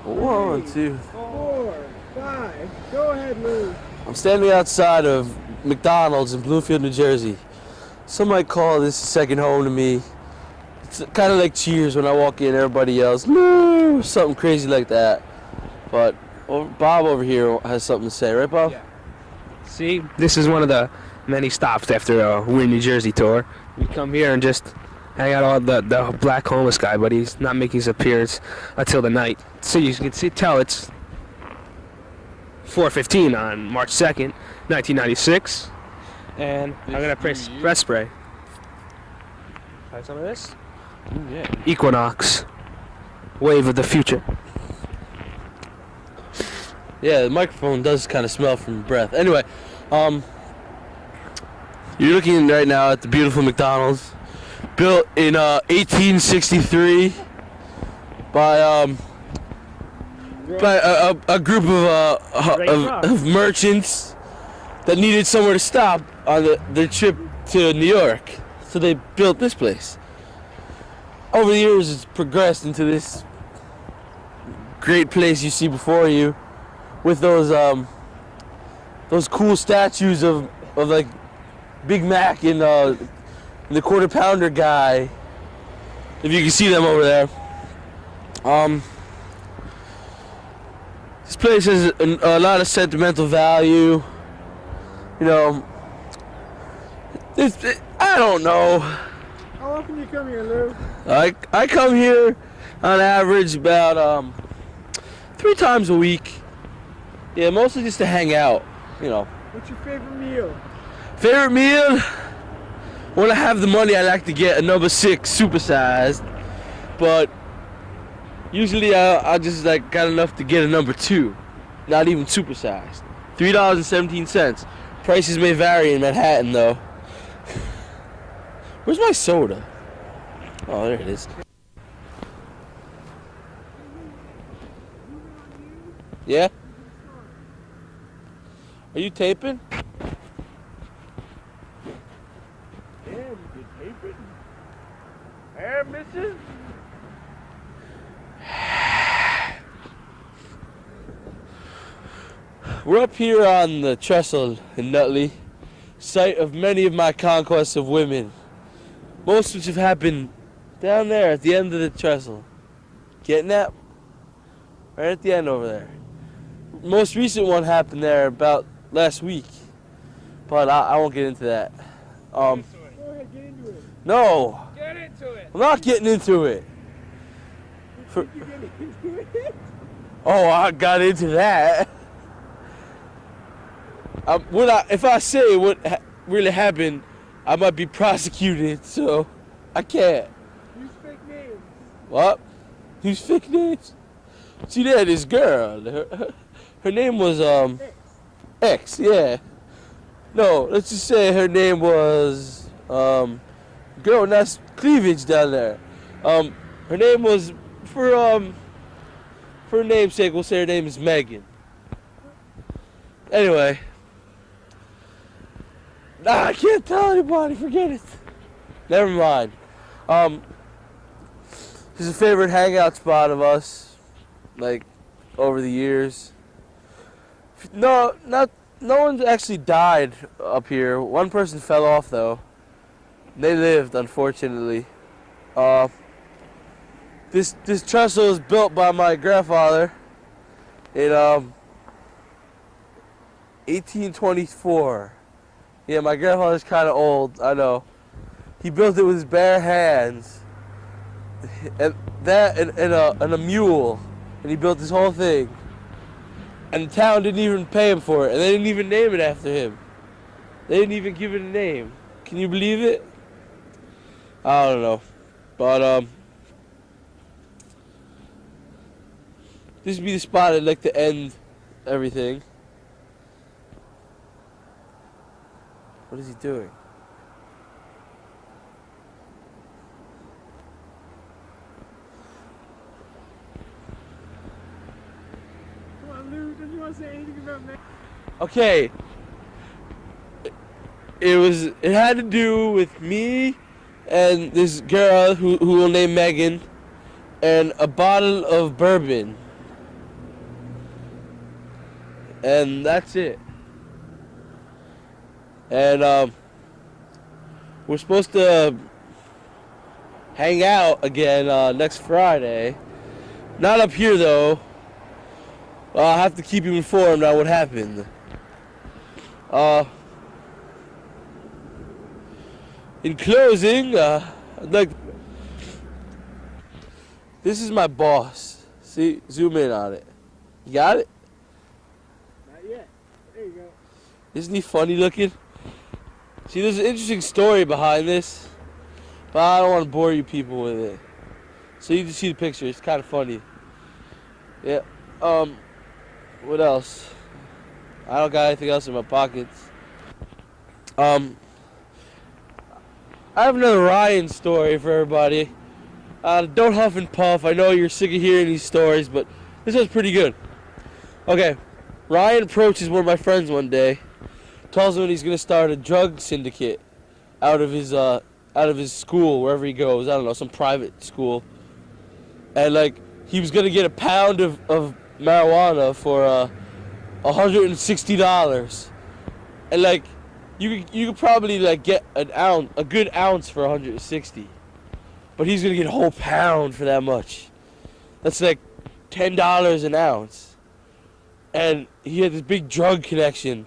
One, two. 4, 5. Go ahead, Lou. I'm standing outside of McDonald's in Bloomfield, New Jersey. Some might call this a second home to me. It's kind of like Cheers when I walk in, everybody yells, "Lou!" Something crazy like that. But Bob over here has something to say, right, Bob? Yeah. See, this is one of the many stops after a We're New Jersey tour. We come here and just hang out all the black homeless guy, but he's not making his appearance until the night. So you can tell it's 4:15 on March 2nd, 1996. And I'm going to press spray. Try some of this? Yeah. Equinox. Wave of the future. Yeah, the microphone does kind of smell from breath. Anyway, you're looking right now at the beautiful McDonald's, built in 1863 by a group of merchants that needed somewhere to stop on their trip to New York, so they built this place. Over the years, it's progressed into this great place you see before you, with those cool statues of like Big Mac and the Quarter Pounder guy, if you can see them over there. This place has a lot of sentimental value. You know, I don't know. How often do you come here, Lou? I come here on average about 3 times a week. Yeah, mostly just to hang out, you know. What's your favorite meal? Favorite meal? When I have the money, I like to get a number 6 supersized, but usually I just like got enough to get a number 2, not even supersized. $3.17. Prices may vary in Manhattan, though. Where's my soda? Oh, there it is. Yeah? Are you taping? Yeah, you taping? Hey, missus? We're up here on the trestle in Nutley, site of many of my conquests of women, most which have happened down there at the end of the trestle. Getting that? Right at the end over there. Most recent one happened there about last week, but I won't get into that. Go ahead, get into it. No, Get into it. I'm not getting into it. You get into it? Oh, I got into that. If I say what really happened, I might be prosecuted, so I can't. Use fake names. What? Use fake names? See there, this girl. Her name was X. Yeah. No, let's just say her name was girl, and that's cleavage down there. Her name was for her namesake, we'll say her name is Megan. Anyway. Nah, I can't tell anybody, forget it. Never mind. This is a favorite hangout spot of us, like, over the years. No one's actually died up here. One person fell off, though. They lived, unfortunately. This trestle was built by my grandfather in 1824. Yeah, my grandfather's kind of old, I know. He built it with his bare hands. And that and a mule. And he built this whole thing. And the town didn't even pay him for it. And they didn't even name it after him. They didn't even give it a name. Can you believe it? I don't know. But this would be the spot I'd like to end everything. What is he doing? Come on, Lou. Don't you want to say anything about me? Okay. It had to do with me and this girl who will name Megan and a bottle of bourbon. And that's it. And we're supposed to hang out again next Friday. Not up here though. I'll have to keep you informed on what happened. In closing, I'd like. This is my boss. See, zoom in on it. You got it? Not yet. There you go. Isn't he funny looking? See, there's an interesting story behind this, but I don't want to bore you people with it. So you just see the picture. It's kind of funny. Yeah. What else? I don't got anything else in my pockets. I have another Ryan story for everybody. Don't huff and puff. I know you're sick of hearing these stories, but this one's pretty good. Okay. Ryan approaches one of my friends one day, tells him he's gonna start a drug syndicate out of his school, wherever he goes. I don't know, some private school. And like he was gonna get a pound of marijuana for $160. And like you could probably like get a good ounce for $160. But he's gonna get a whole pound for that much. That's like $10 an ounce. And he had this big drug connection.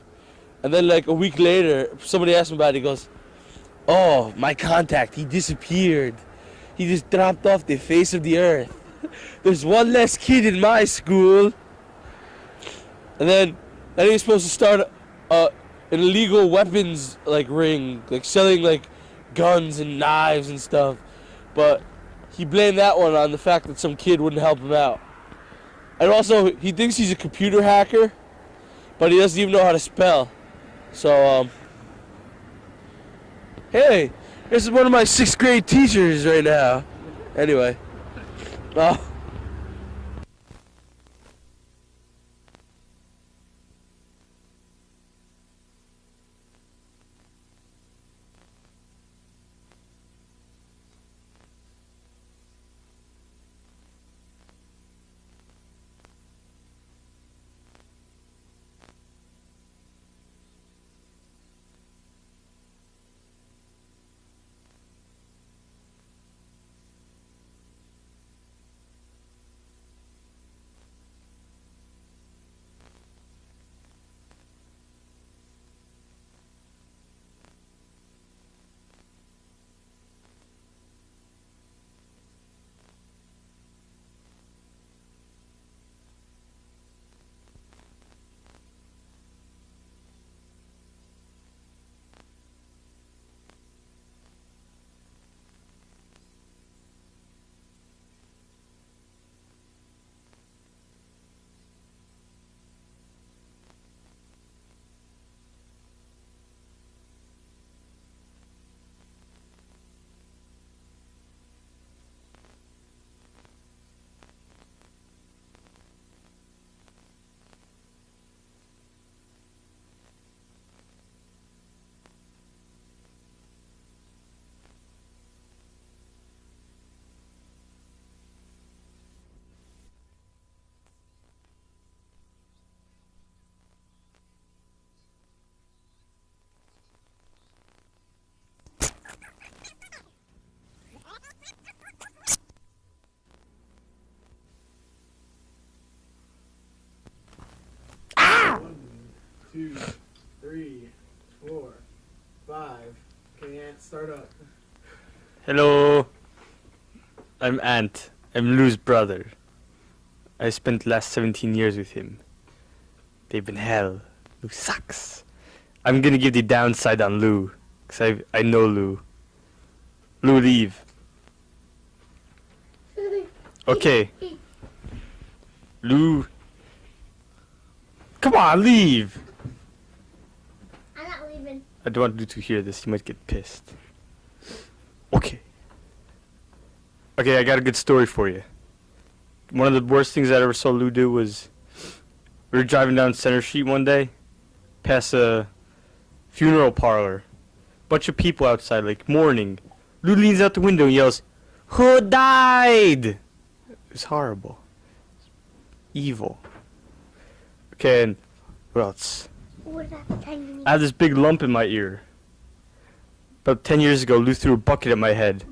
And then like a week later, somebody asked him about it. He goes, "Oh, my contact, he disappeared. He just dropped off the face of the earth. There's one less kid in my school." And then he was supposed to start an illegal weapons like ring, like selling like guns and knives and stuff. But he blamed that one on the fact that some kid wouldn't help him out. And also, he thinks he's a computer hacker, but he doesn't even know how to spell. So, hey, this is one of my 6th grade teachers right now. Anyway. Two, three, 4, 5. Okay, Ant, start up. Hello, I'm Ant. I'm Lou's brother. I spent the last 17 years with him. They've been hell. Lou sucks. I'm gonna give the downside on Lou, cause I know Lou. Lou, leave. Okay. Lou. Come on, leave. I'm not leaving. I don't want Lou to hear this. He might get pissed. Okay. Okay, I got a good story for you. One of the worst things I ever saw Lou do was we were driving down Center Street one day, past a funeral parlor. Bunch of people outside, like, mourning. Lou leans out the window and yells, "Who died?" It was horrible. Evil. Okay, and What else? What about the time you I have this big lump in my ear. About 10 years ago, Lou threw a bucket at my head.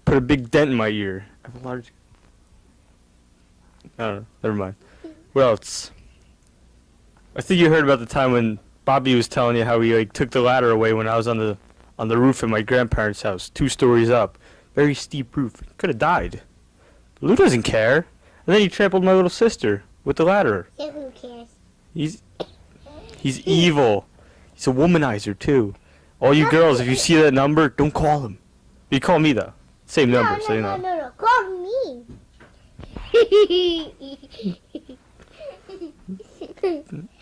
Put a big dent in my ear. I have a large... I don't know. Never mind. What else? I think you heard about the time when Bobby was telling you how he like took the ladder away when I was on the roof at my grandparents' house, 2 stories up. Very steep roof. Could have died. Lou doesn't care. And then he trampled my little sister with the ladder. Yeah, who cares? He's evil. He's a womanizer too. All you girls, if you see that number, don't call him. You call me though. Same number, so you know. No. Call me.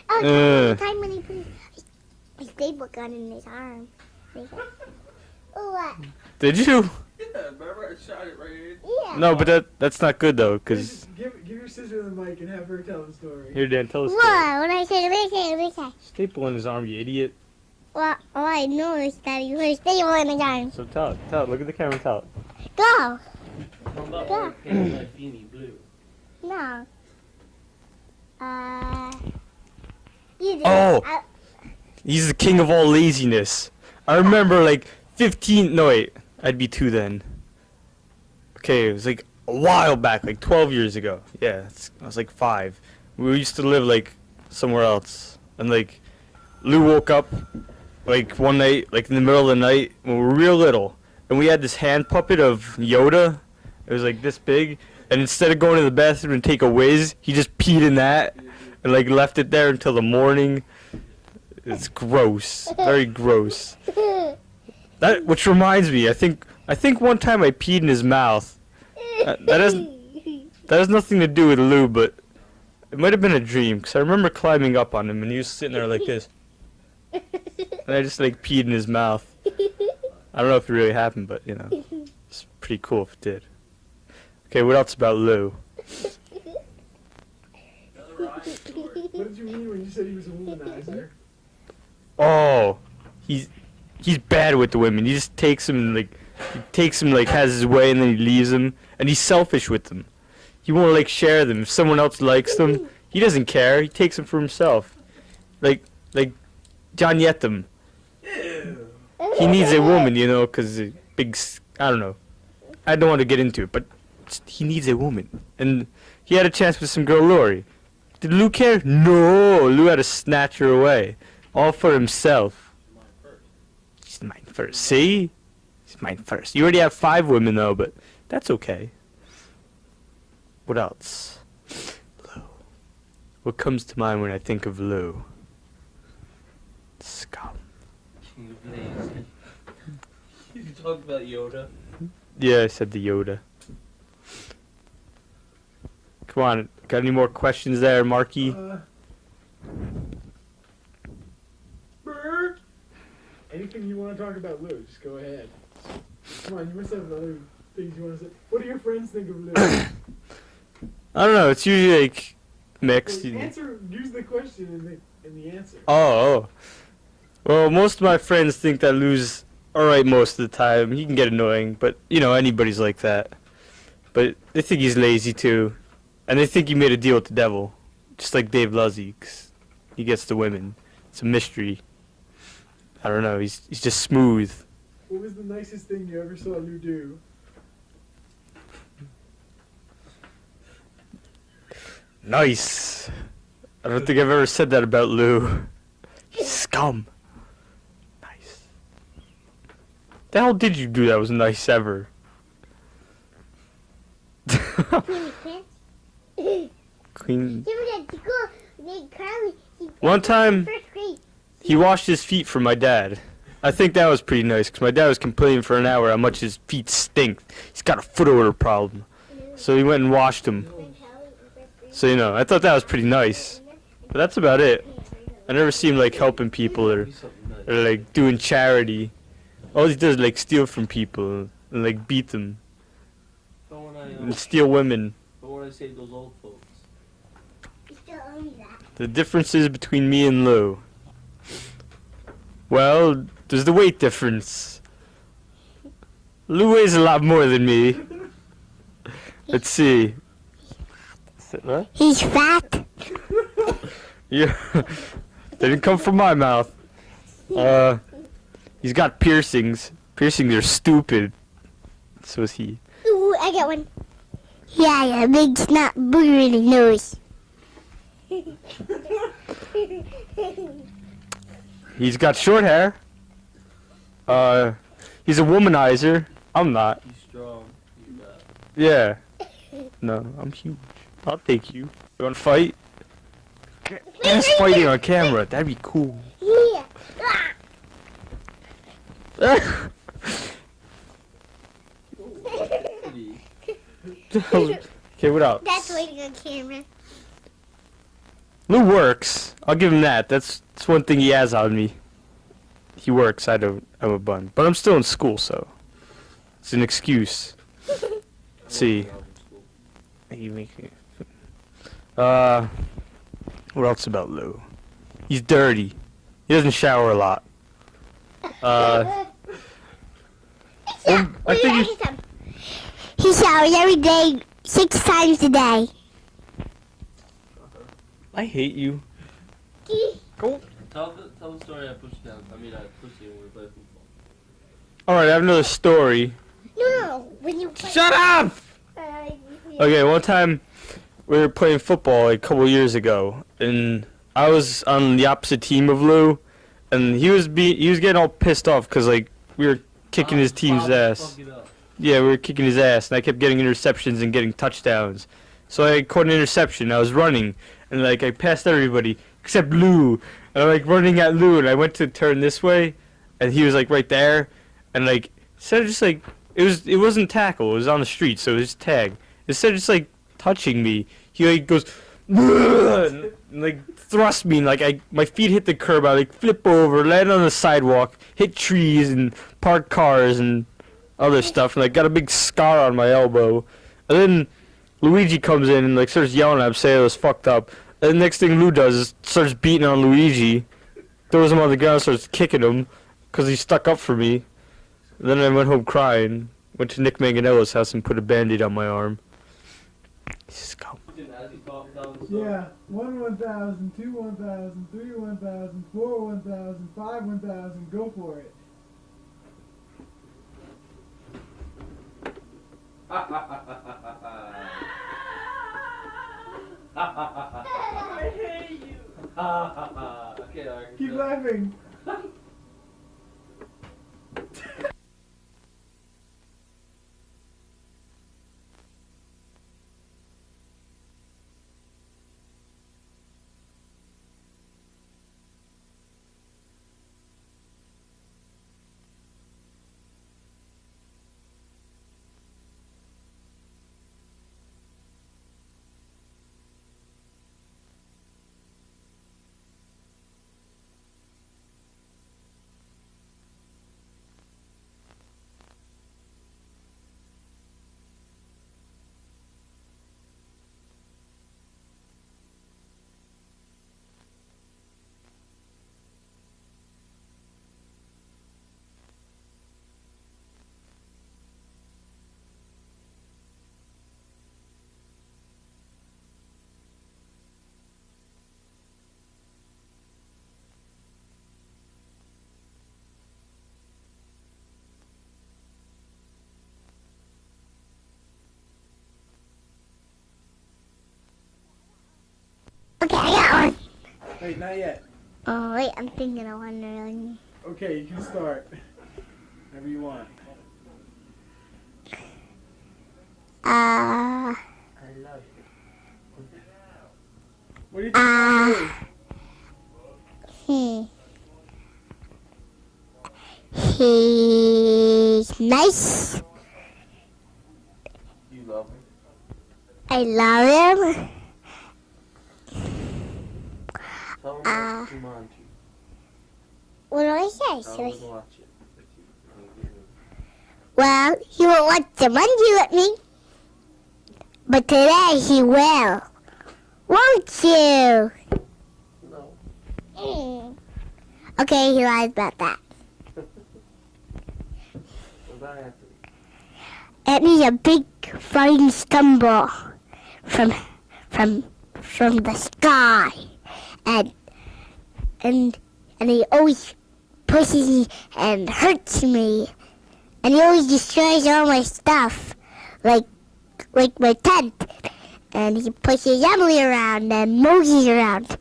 Uh. The time when he put his staple gun in his arm. Oh, what? Did you? Yeah, remember I shot it right in? Yeah. No, but that's not good though, cause Give your sister the mic and have her tell the story. here, Dan, tell us. What? What I said? What I said? Staple in his arm, you idiot. Well, all I know is that he put his staple in his arm. So tell it. Look at the camera and tell it. Go. Go. No. You do. Oh. He's the king of all laziness. I remember like 15. No wait, I'd be 2 then. Okay, it was like a while back, like 12 years ago. Yeah, I was like 5. We used to live like somewhere else, and like Lou woke up like one night, like in the middle of the night when we were real little, and we had this hand puppet of Yoda. It was like this big, and instead of going to the bathroom and take a whiz, he just peed in that and like left it there until the morning. It's gross, very gross. That, which reminds me, I think one time I peed in his mouth. That has nothing to do with Lou, but it might have been a dream, because I remember climbing up on him and he was sitting there like this. And I just like peed in his mouth. I don't know if it really happened, but you know, it's pretty cool if it did. Okay, what else about Lou? What did you mean when you said he was a womanizer? Oh, he's bad with the women. He just takes them like has his way and then he leaves them, and he's selfish with them. He won't like share them. If someone else likes them, he doesn't care. He takes them for himself. Like John Yethem. He needs a woman, you know, because I don't know. I don't want to get into it, but he needs a woman. And he had a chance with some girl, Lori. Did Lou care? No. Lou had to snatch her away. All for himself. She's mine first. See? She's mine first. You already have 5 women, though, but that's okay. What else? Lou. What comes to mind when I think of Lou? Scum. You talked about Yoda. Yeah, I said the Yoda. Come on, got any more questions there, Marky? Brr. Anything you want to talk about Lou, just go ahead. Come on, you must have other things you want to say. What do your friends think of Lou? I don't know, it's usually like mixed. Answer, use the question in the answer. Oh. Well, most of my friends think that Lou's alright most of the time. He can get annoying, but, you know, anybody's like that. But they think he's lazy, too. And they think he made a deal with the devil. Just like Dave Luzzy, 'cause he gets the women. It's a mystery. I don't know, he's just smooth. What was the nicest thing you ever saw Lou do? Nice. I don't think I've ever said that about Lou. He's scum. Nice. The hell did you do that was nice ever? Queen. One time, he washed his feet for my dad. I think that was pretty nice, because my dad was complaining for an hour how much his feet stink. He's got a foot odor problem. So he went and washed them. So, you know, I thought that was pretty nice. But that's about it. I never see him, like, helping people or like, doing charity. All he does is, like, steal from people and, like, beat them. And steal women. But when I save those old folks. The differences between me and Lou. Well, there's the weight difference. Lou weighs a lot more than me. Let's see. What? He's fat. Yeah. Didn't come from my mouth. He's got piercings. Piercings are stupid. So is he. Ooh, I got one. Yeah, a big snot booger in his nose. He's got short hair. He's a womanizer. I'm not. He's strong. He's not. Yeah. No, I'm huge. I'll take you. You wanna fight? Us fighting on camera. That'd be cool. Yeah. Okay, what else? That's waiting on camera. Lou works. I'll give him that. That's one thing he has on me. He works. I don't. I'm a bun. But I'm still in school, so it's an excuse. Let's see. You make me. What else about Lou? He's dirty. He doesn't shower a lot. I think he showers every day, 6 times a day. I hate you. Go. Tell the story I pushed down. I pushed you when we played football. All right, I have another story. No, when you Shut up! Okay, one time we were playing football like, a couple years ago, and I was on the opposite team of Lou, and he was getting all pissed off because like we were kicking his team's ass. Yeah, we were kicking his ass, and I kept getting interceptions and getting touchdowns. So I caught an interception. I was running, and like I passed everybody except Lou. And I'm like running at Lou, and I went to turn this way, and he was like right there, and like instead of just like it wasn't tackle, it was on the street, so it was tag. Instead of just like touching me, he like goes and like thrust me, and like my feet hit the curb. I like flip over, land on the sidewalk, hit trees and parked cars and other stuff, and like got a big scar on my elbow. And then Luigi comes in and like starts yelling at him, saying it was fucked up. And the next thing Lou does is starts beating on Luigi, throws him on the ground, starts kicking him because he stuck up for me. And then I went home crying. Went to Nick Manganiello's house and put a band-aid on my arm. Scum. Yeah, 1 1,000, 2 1,000, 3 1,000, 4 1,000, 5 1,000. Go for it. I hate you. Okay, Eric. Keep laughing. Okay, I got one. Wait, not yet. Oh, wait, I'm thinking of one really. Okay, you can start. Whatever you want. Uh, What do you think? He's nice. You love him. I love him. Tell him what Jumanji. What do I say? Tell him to watch it. Well, he won't watch Jumanji with me. But today he will. Won't you? No. Okay, he lies about that. What about Anthony? Anthony's a big flying stumble from the sky. and and he always pushes me and hurts me, and he always destroys all my stuff, like my tent, and he pushes Emily around and Moses around.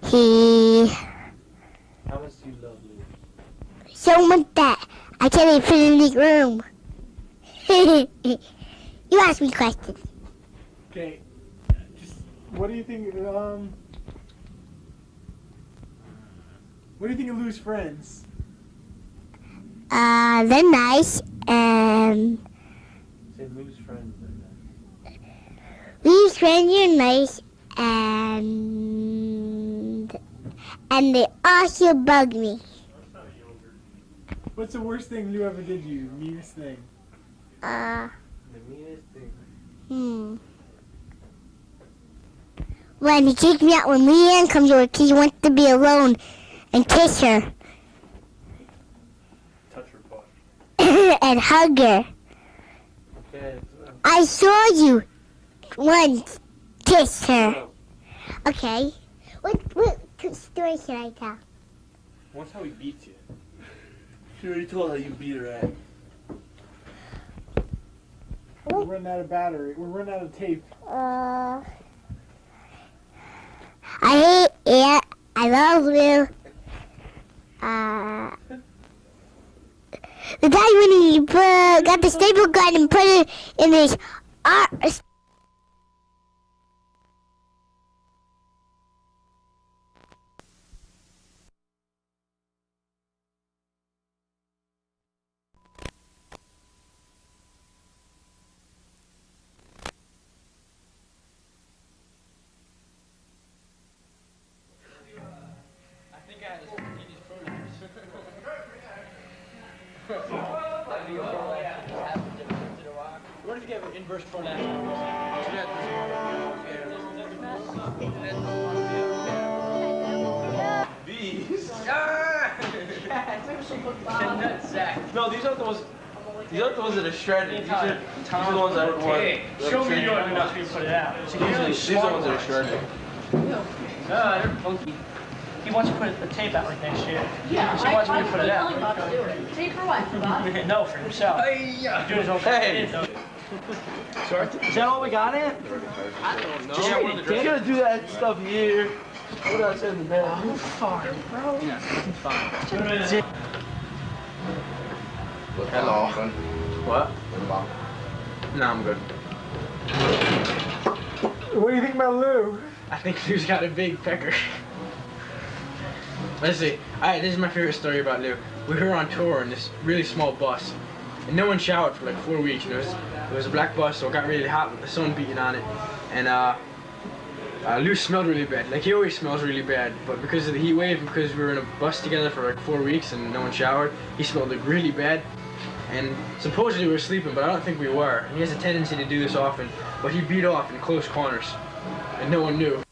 He How much do you love Lou? so much that I can't even fit in his room. You ask me questions. Okay. Just what do you think? What do you think of Lou's friends? They're nice, and Say Lou's friends. these friends are nice, and they also bug me. What's the worst thing Lou ever did to you? Meanest thing? The meanest thing. When he kicked me out when Leanne comes over, he wants to be alone and kiss her Touch her butt. and hug her. Okay. I saw you once kiss her. Okay. What story should I tell? Once how he beats you. She already told how you beat her at. We're running out of battery. We're running out of tape. I hate it. I love Lou. The time when he got the staple gun and put it in his arm. What if you have an inverse pronoun? These. No, these aren't the ones. These aren't the ones that are shredded. These are the ones that are Okay, show me yours and watch me put it out. These are the ones that are shredded. They're funky. He wants to put the tape out like next year. Yeah, So he wants me to put it out. Bob to do it. Tape for what, for Bob? No, for himself. He's doing his own Hey. thing. Sorry? Is that all we got in? I don't know. You gotta do that stuff here. What else in the bed? I'm fine, bro. Yeah, I'm fine. Hello. What? No, I'm good. What do you think about Lou? I think Lou's got a big pecker. Let's see. Alright, this is my favorite story about Lou. We were on tour in this really small bus, and no one showered for like 4 weeks. And it was a black bus, so it got really hot with the sun beating on it. And Lou smelled really bad. Like, he always smells really bad, but because of the heat wave and because we were in a bus together for like 4 weeks and no one showered, he smelled like really bad. And supposedly we were sleeping, but I don't think we were. He has a tendency to do this often, but he beat off in close corners, and no one knew.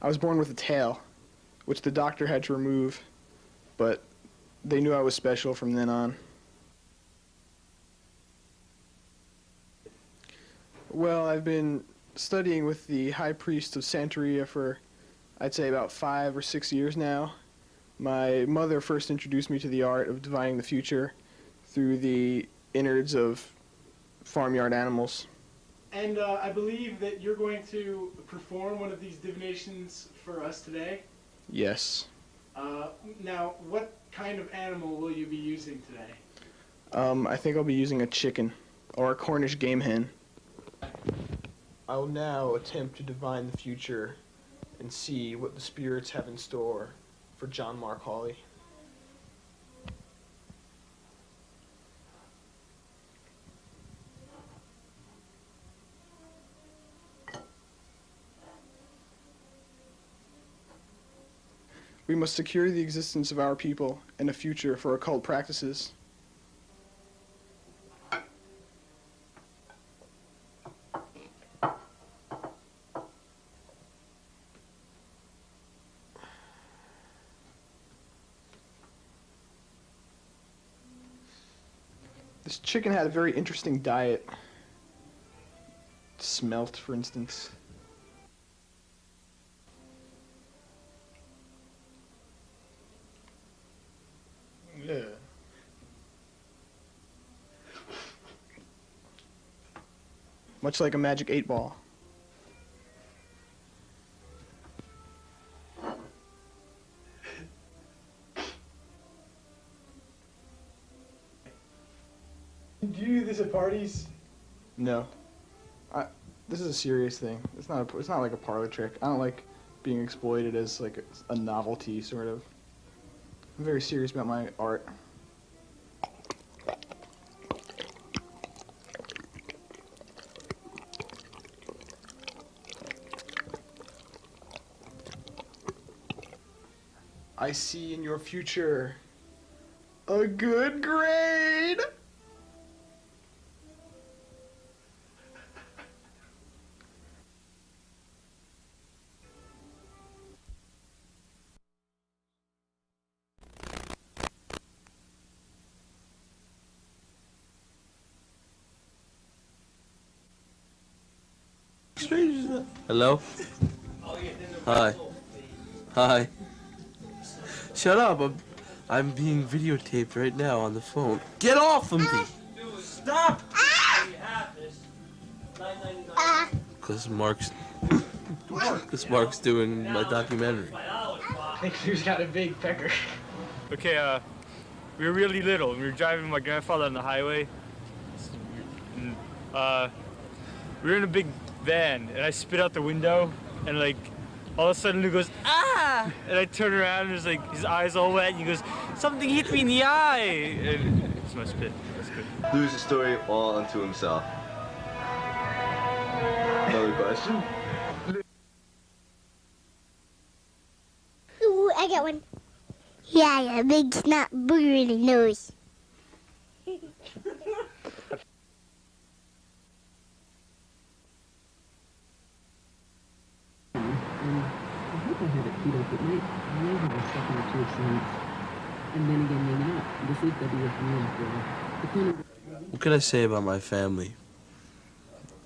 I was born with a tail, which the doctor had to remove, but they knew I was special from then on. Well, I've been studying with the High Priest of Santeria for, I'd say, about 5 or 6 years now. My mother first introduced me to the art of divining the future through the innards of farmyard animals. And I believe that you're going to perform one of these divinations for us today. Yes. Now, what kind of animal will you be using today? I think I'll be using a chicken, or a Cornish game hen. I will now attempt to divine the future and see what the spirits have in store for John Mark Hawley. We must secure the existence of our people and a future for occult practices. This chicken had a very interesting diet. Smelt, for instance. Yeah. Much like a magic 8-ball. Do you do this at parties? No. This is a serious thing. It's not like a parlor trick. I don't like being exploited as like a novelty, sort of. I'm very serious about my art. I see in your future a good grade. Hello? Hi. Hi. Shut up. I'm being videotaped right now on the phone. Get off of me! Stop! Because Mark's doing my documentary. I think Lou's got a big pecker. Okay, we were really little. We were driving with my grandfather on the highway. We were in a big van, and I spit out the window, and like, all of a sudden Lou goes, ah! And I turn around, and there's like, his eyes all wet, and he goes, something hit me in the eye! And it's my spit. That's good. Lou's a story all unto himself. Another question? Ooh, I got one. Yeah, yeah, big snot booger in the nose. I hope I had it queued up. It might have a second or two cents. And then again, maybe not. This is WFM after all. What can I say about my family?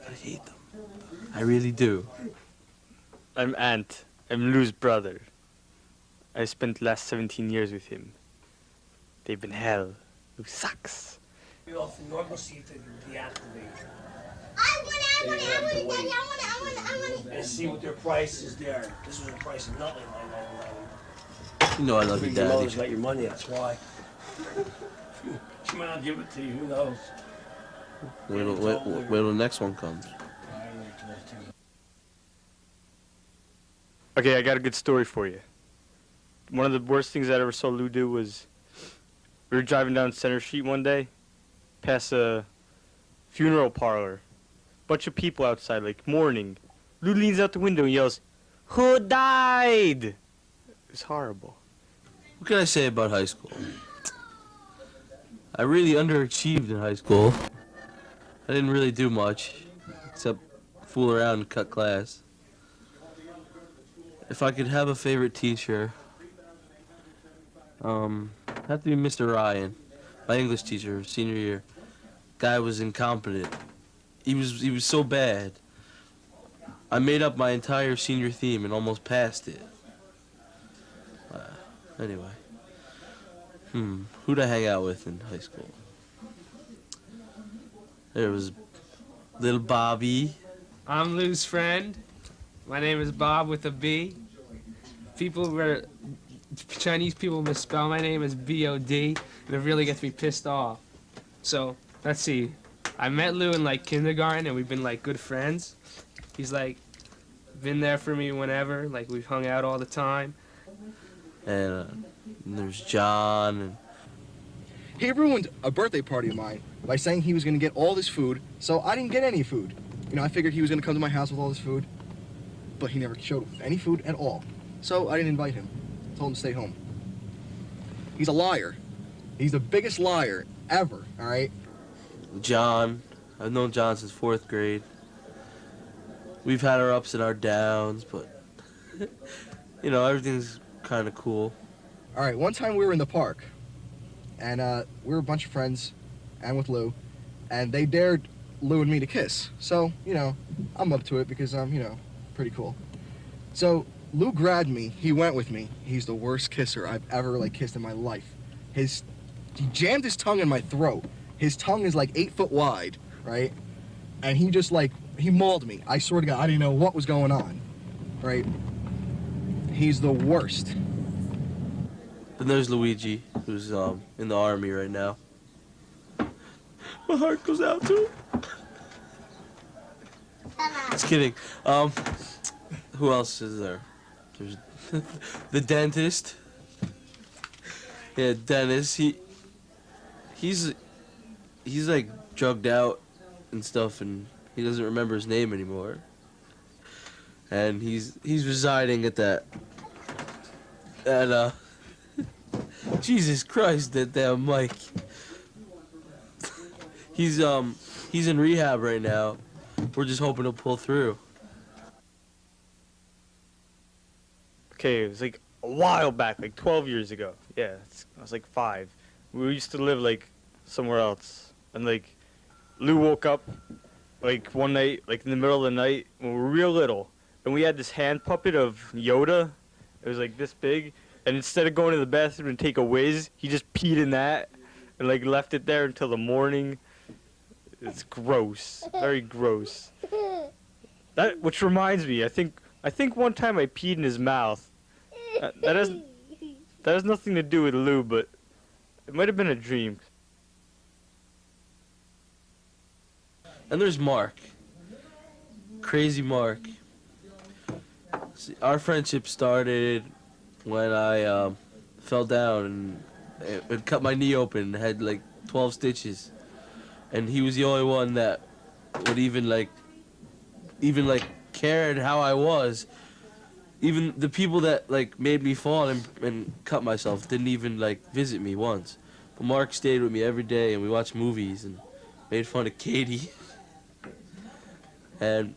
I hate them. I really do. I'm Ant. I'm Lou's brother. I spent the last 17 years with him. They've been hell. Lou sucks. We off the normal see if they can deactivate. I want And see what their price is there. This was a price of nothing, $9.99. You know I love you, Your mother's Daddy. got your money, that's why. She might not give it to you, who knows? Wait till the next one comes. Okay, I got a good story for you. One of the worst things I ever saw Lou do was, we were driving down Center Street one day, past a funeral parlor. Bunch of people outside, like, mourning. Lou leans out the window and yells, "Who died?" It was horrible. What can I say about high school? I really underachieved in high school. I didn't really do much, except fool around and cut class. If I could have a favorite teacher, it'd have to be Mr. Ryan, my English teacher, senior year. Guy was incompetent. He was so bad. I made up my entire senior theme and almost passed it. Anyway. Who'd I hang out with in high school? There was little Bobby. I'm Lou's friend. My name is Bob with a B. Chinese people misspell my name as B-O-D, and it really gets me pissed off. So, let's see. I met Lou in like kindergarten, and we've been like good friends. He's like been there for me whenever, like we've hung out all the time. And there's John. And he ruined a birthday party of mine by saying he was going to get all this food, so I didn't get any food. You know, I figured he was going to come to my house with all this food, but he never showed any food at all. So I didn't invite him. Told him to stay home. He's a liar. He's the biggest liar ever, all right? John. I've known John since 4th grade. We've had our ups and our downs, but, you know, everything's kind of cool. All right, one time we were in the park, and we were a bunch of friends, and with Lou, and they dared Lou and me to kiss. So, you know, I'm up to it because I'm, you know, pretty cool. So Lou grabbed me. He went with me. He's the worst kisser I've ever, like, kissed in my life. He jammed his tongue in my throat. His tongue is, like, 8 foot wide, right? And he just, like, he mauled me. I swear to God, I didn't know what was going on, right? He's the worst. Then there's Luigi, who's in the army right now. My heart goes out to him. Just kidding. Who else is there? There's the dentist. Yeah, Dennis. He's like drugged out and stuff, and he doesn't remember his name anymore. And he's residing at that. Jesus Christ, that damn mic. He's in rehab right now. We're just hoping to pull through. Okay, it was like a while back, like 12 years ago. Yeah, I was like 5. We used to live like somewhere else, and like Lou woke up like one night, like in the middle of the night when we were real little, and we had this hand puppet of Yoda. It was like this big, and instead of going to the bathroom and take a whiz, he just peed in that and like left it there until the morning. It's gross, very gross. Which reminds me, I think one time I peed in his mouth. That has nothing to do with Lou, but it might have been a dream. And there's Mark. Crazy Mark. See, our friendship started when I fell down and it cut my knee open and had like 12 stitches. And he was the only one that would even cared how I was. Even the people that like made me fall and cut myself didn't even like visit me once. But Mark stayed with me every day, and we watched movies and made fun of Katie. And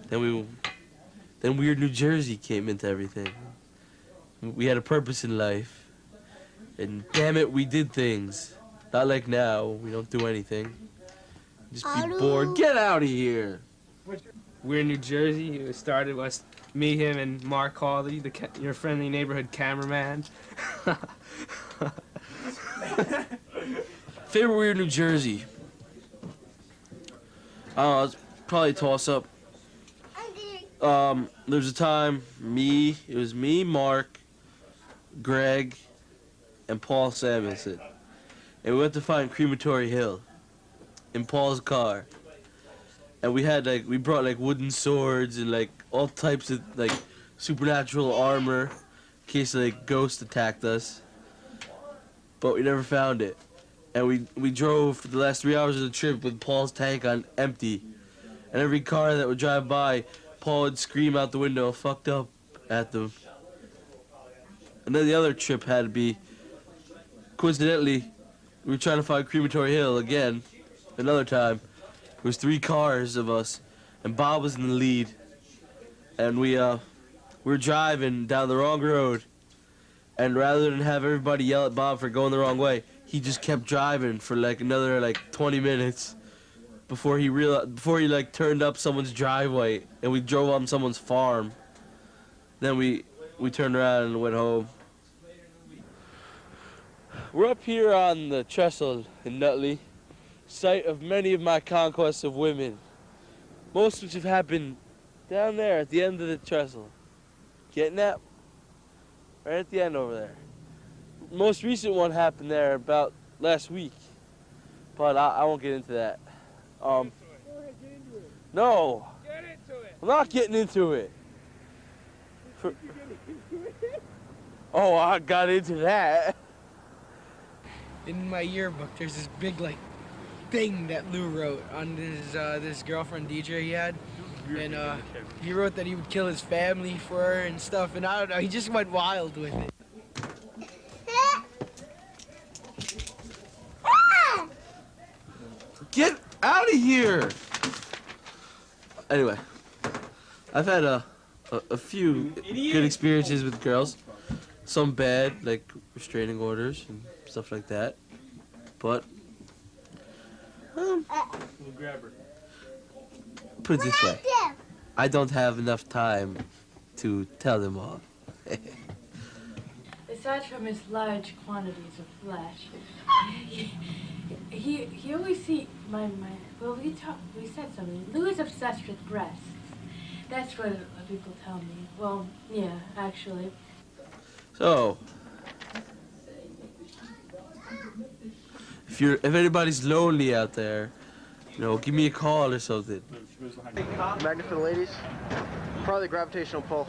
then Weird New Jersey came into everything. We had a purpose in life, and damn it, we did things. Not like now, we don't do anything. Just be bored. Get out of here. We're in New Jersey. It started with me, him, and Mark Hawley, your friendly neighborhood cameraman. Favorite Weird New Jersey? I don't know, it's probably a toss-up. There's a time, it was me, Mark, Greg, and Paul Samuelson. And we went to find Crematory Hill in Paul's car. And we brought like wooden swords and like all types of like supernatural armor in case like ghosts attacked us. But we never found it. And we drove for the last 3 hours of the trip with Paul's tank on empty. And every car that would drive by, Paul would scream out the window, fucked up at them. And then the other trip had to be, coincidentally, we were trying to find Crematory Hill again, another time. There was 3 cars of us, and Bob was in the lead. And we were driving down the wrong road, and rather than have everybody yell at Bob for going the wrong way, he just kept driving for like another like 20 minutes before he like turned up someone's driveway, and we drove on someone's farm. Then we turned around and went home. We're up here on the trestle in Nutley, site of many of my conquests of women, most which have happened down there at the end of the trestle. Getting that? Right at the end over there. Most recent one happened there about last week, but I won't get into that. No, I'm not getting into it. Oh, I got into that. In my yearbook, there's this big like thing that Lou wrote on his this girlfriend DJ he had, and he wrote that he would kill his family for her and stuff, and I don't know, he just went wild with it. Get out of here! Anyway, I've had a few good experiences with girls. Some bad, like restraining orders and stuff like that. But, We'll grab her. put it this way. I don't have enough time to tell them all. Aside from his large quantities of flesh, he always well, we said something. Lou is obsessed with breasts. That's what people tell me. Well, yeah, actually. So, if anybody's lonely out there, give me a call or something. Magnet for the ladies? Probably the gravitational pull.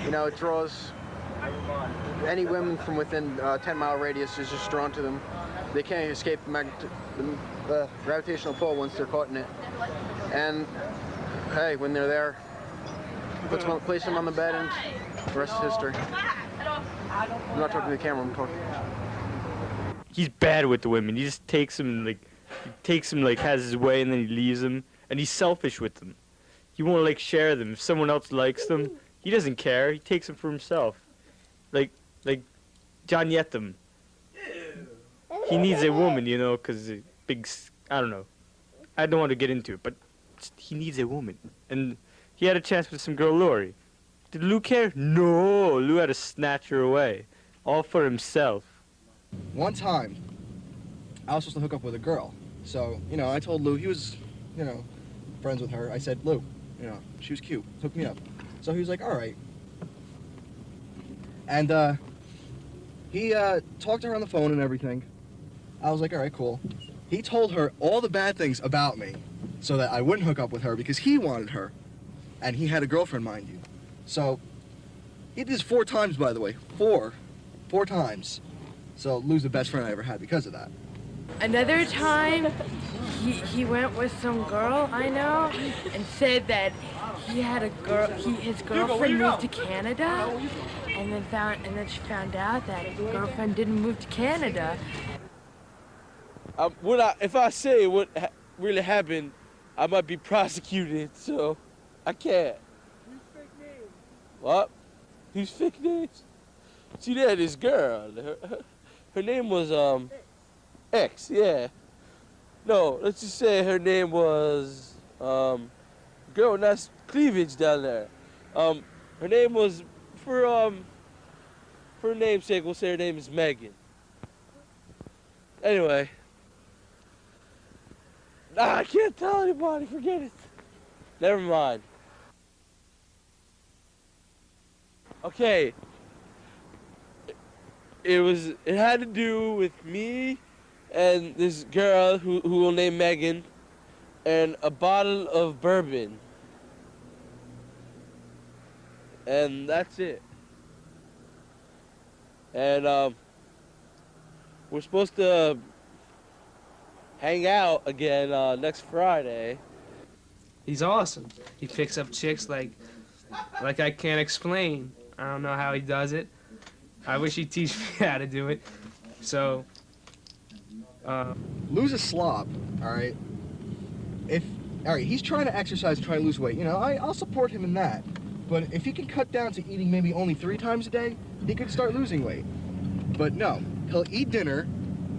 It draws any women from within a 10-mile radius is just drawn to them. They can't escape the gravitational pull once they're caught in it. And hey, when they're there, place them on the bed, and the rest is history. I'm not talking to the camera, I'm talking. He's bad with the women. He just takes them has his way, and then he leaves them. And he's selfish with them. He won't share them. If someone else likes them, he doesn't care. He takes them for himself. Like John Yethem. He needs a woman, because I don't know. I don't want to get into it, but he needs a woman. And he had a chance with some girl, Lori. Did Lou care? No, Lou had to snatch her away. All for himself. One time, I was supposed to hook up with a girl. So, I told Lou, he was, friends with her. I said, Lou, she was cute. Hook me up. So he was like, all right. And he talked to her on the phone and everything. I was like, all right, cool. He told her all the bad things about me so that I wouldn't hook up with her because he wanted her. And he had a girlfriend, mind you. So he did this 4 times, by the way. 4 times. So Lou's the best friend I ever had because of that. Another time, he went with some girl I know and said that he had a girl. His girlfriend moved to Canada, and then she found out that his girlfriend didn't move to Canada. If I say what really happened, I might be prosecuted, so I can't. Who's fake names? What? Who's fake names? See, there, this girl. Her name was X, yeah. No, let's just say her name was girl, that's cleavage down there. Her name was for namesake, we'll say her name is Megan. Anyway. I can't tell anybody, forget it. Never mind. Okay. It had to do with me and this girl who will name Megan and a bottle of bourbon. And that's it. And we're supposed to hang out again next Friday. He's awesome. He picks up chicks like I can't explain. I don't know how he does it. I wish he'd teach me how to do it. So, Lou's a slob, all right? All right, he's trying to exercise and trying to lose weight. You know, I'll support him in that. But if he can cut down to eating maybe only 3 times a day, he could start losing weight. But no, he'll eat dinner,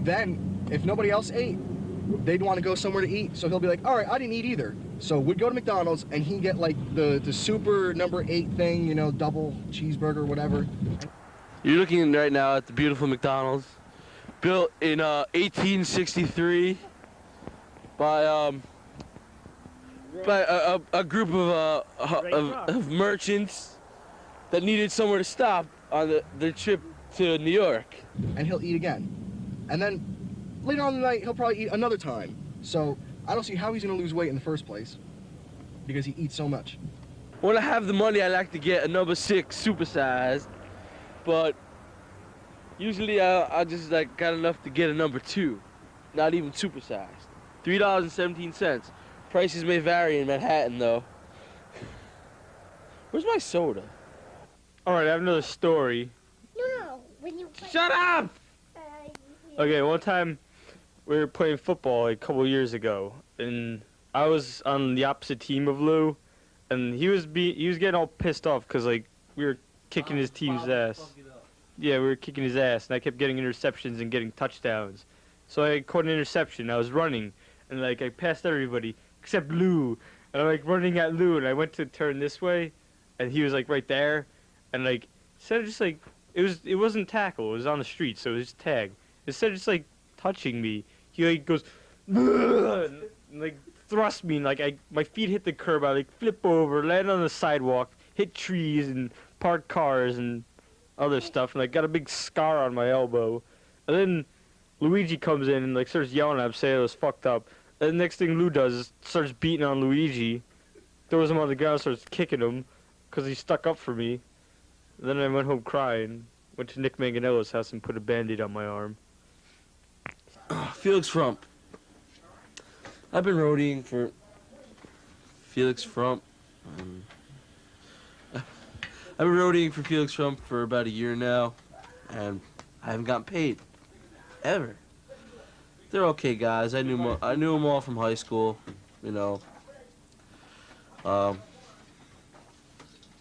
then if nobody else ate, they'd want to go somewhere to eat, so he'll be like, all right, I didn't eat either. So we'd go to McDonald's, and he'd get like the super number 8 thing, you know, double cheeseburger, whatever. You're looking right now at the beautiful McDonald's, built in 1863 by a group of merchants that needed somewhere to stop on their trip to New York. And he'll eat again. And then later on in the night, he'll probably eat another time. So I don't see how he's going to lose weight in the first place, because he eats so much. When I have the money, I like to get a number 6 supersized, but usually I just like got enough to get a number 2, not even supersized. $3.17. Prices may vary in Manhattan, though. Where's my soda? All right, I have another story. No, when you Shut up! Okay, one time we were playing football like, a couple years ago, and I was on the opposite team of Lou, and he was getting all pissed off because like we were kicking his team's ass. Yeah, we were kicking his ass, and I kept getting interceptions and getting touchdowns. So I caught an interception. I was running, and like I passed everybody except Lou, and I'm like running at Lou, and I went to turn this way, and he was like right there, and like instead of just like it wasn't tackle, it was on the street, so it was tag. Instead of just like touching me, he like goes and like thrust me, and like my feet hit the curb, I like flip over, land on the sidewalk, hit trees and parked cars and other stuff, and like got a big scar on my elbow. And then Luigi comes in and like starts yelling at him, saying it was fucked up. And the next thing Lou does is starts beating on Luigi, throws him on the ground, starts kicking him because he stuck up for me. And then I went home crying, went to Nick Manganiello's house and put a Band-Aid on my arm. Felix Frump. I've been roadieing for Felix Frump. I've been roadieing for Felix Frump for about a year now, and I haven't gotten paid. Ever. They're okay guys. I knew them all from high school, you know.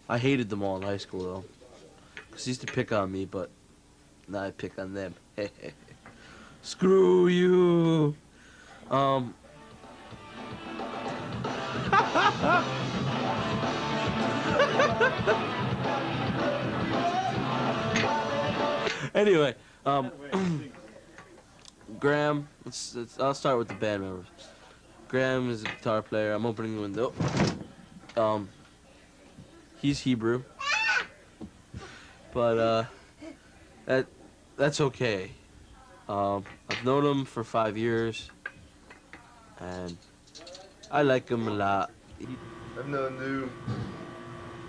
I hated them all in high school though, because they used to pick on me, but now I pick on them. Screw you. Anyway, Graham, I'll start with the band members. Graham is a guitar player. I'm opening the window. He's Hebrew, but that's okay. I've known him for 5 years, and I like him a lot. I've known Lou,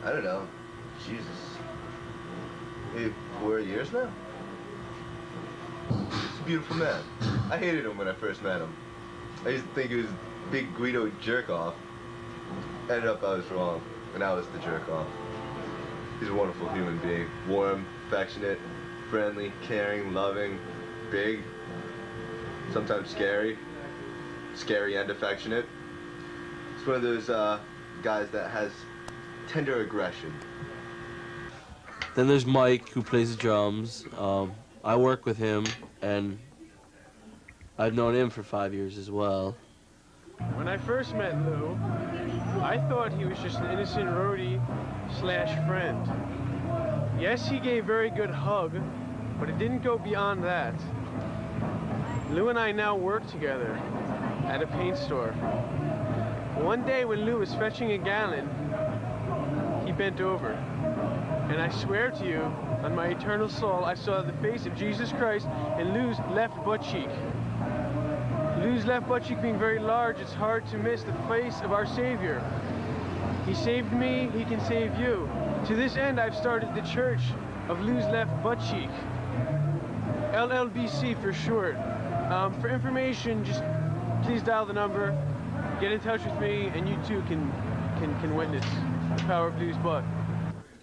I don't know, Jesus, maybe 4 years now? He's a beautiful man. I hated him when I first met him. I used to think he was big Guido jerk-off. Ended up I was wrong, and I was the jerk-off. He's a wonderful human being. Warm, affectionate, friendly, caring, loving, big, sometimes scary. Scary and affectionate. It's one of those guys that has tender aggression. Then there's Mike, who plays the drums. I work with him, and I've known him for 5 years as well. When I first met Lou, I thought he was just an innocent roadie / friend. Yes, he gave very good hug, but it didn't go beyond that. Lou and I now work together at a paint store. One day when Lou was fetching a gallon, he bent over. And I swear to you, on my eternal soul, I saw the face of Jesus Christ in Lou's left butt cheek. Lou's left butt cheek being very large, it's hard to miss the face of our Savior. He saved me, he can save you. To this end, I've started the Church of Lou's left butt cheek. LLBC for short. For information, just please dial the number, get in touch with me, and you too can witness the power of Lou's butt.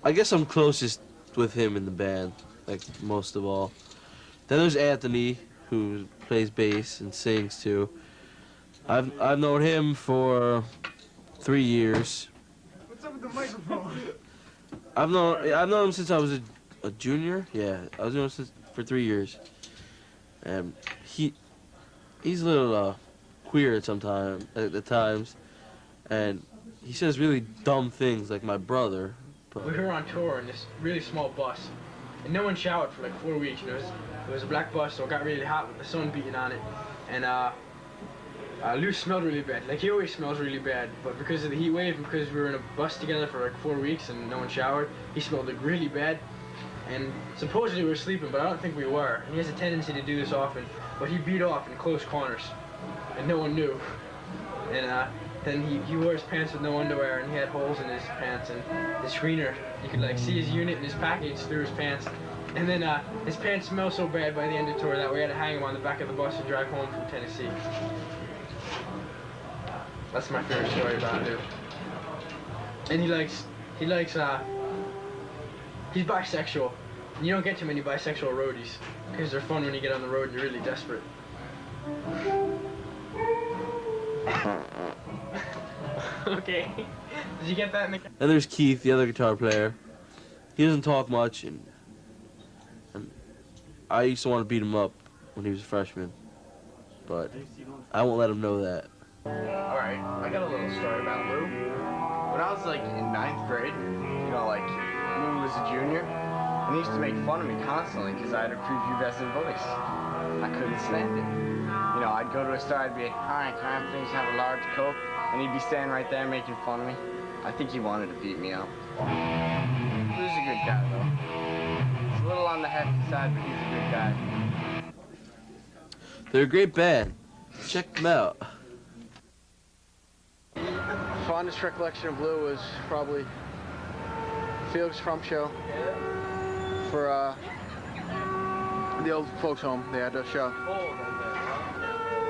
I guess I'm closest with him in the band. like most of all. Then there's Anthony, who plays bass and sings too. I've known him for 3 years. What's up with the microphone? I've known him since I was a junior. Yeah, I was known him for 3 years. And he's a little queer at times, and he says really dumb things like my brother. But We were on tour in this really small bus, and no one showered for like 4 weeks. You know, it was a black bus, so it got really hot with the sun beating on it, and Lou smelled really bad. Like, he always smells really bad, but because of the heat wave and because we were in a bus together for like 4 weeks and no one showered, he smelled like really bad. And supposedly we were sleeping, but I don't think we were. And he has a tendency to do this often, but he beat off in close corners, and no one knew. And then he wore his pants with no underwear, and he had holes in his pants, and the screener, you could like see his unit and his package through his pants. And then his pants smelled so bad by the end of the tour that we had to hang him on the back of the bus and drive home from Tennessee. That's my favorite story about Lou. And he's bisexual. You don't get too many bisexual roadies, because they're fun when you get on the road and you're really desperate. Okay. Did you get that, Nick? And there's Keith, the other guitar player. He doesn't talk much, and I used to want to beat him up when he was a freshman, but I won't let him know that. Alright, I got a little story about Lou. When I was like in 9th grade, you know, like Lou was a junior, and he used to make fun of me constantly because I had a prepubescent voice. I couldn't stand it. You know, I'd go to a store, I'd be like, "Hi, can I please have a large Coke?" And he'd be standing right there making fun of me. I think he wanted to beat me up. He was a good guy, though. He's a little on the hefty side, but he's a good guy. They're a great band. Check them out. Fondest recollection of Lou was probably Felix Crump show for the old folks home. They had a show.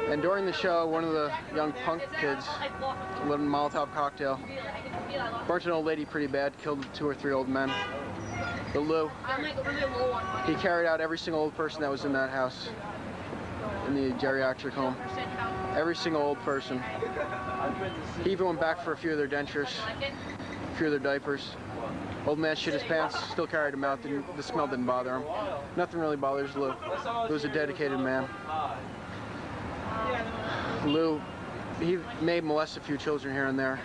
And during the show, one of the young punk kids lit a Molotov cocktail, burnt an old lady pretty bad, killed 2 or 3 old men. But Lou, he carried out every single old person that was in that house, in the geriatric home. Every single old person. He even went back for a few of their dentures, a few of their diapers. Old man shit his pants, still carried them out. The smell didn't bother him. Nothing really bothers Lou. Lou's a dedicated man. Lou, he may molest a few children here and there.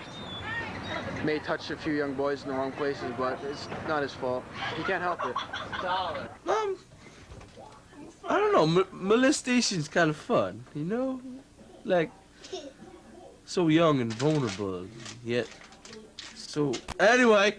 May touch a few young boys in the wrong places, but it's not his fault. He can't help it. I don't know, molestation's kind of fun, you know? Like, so young and vulnerable, yet so... Anyway,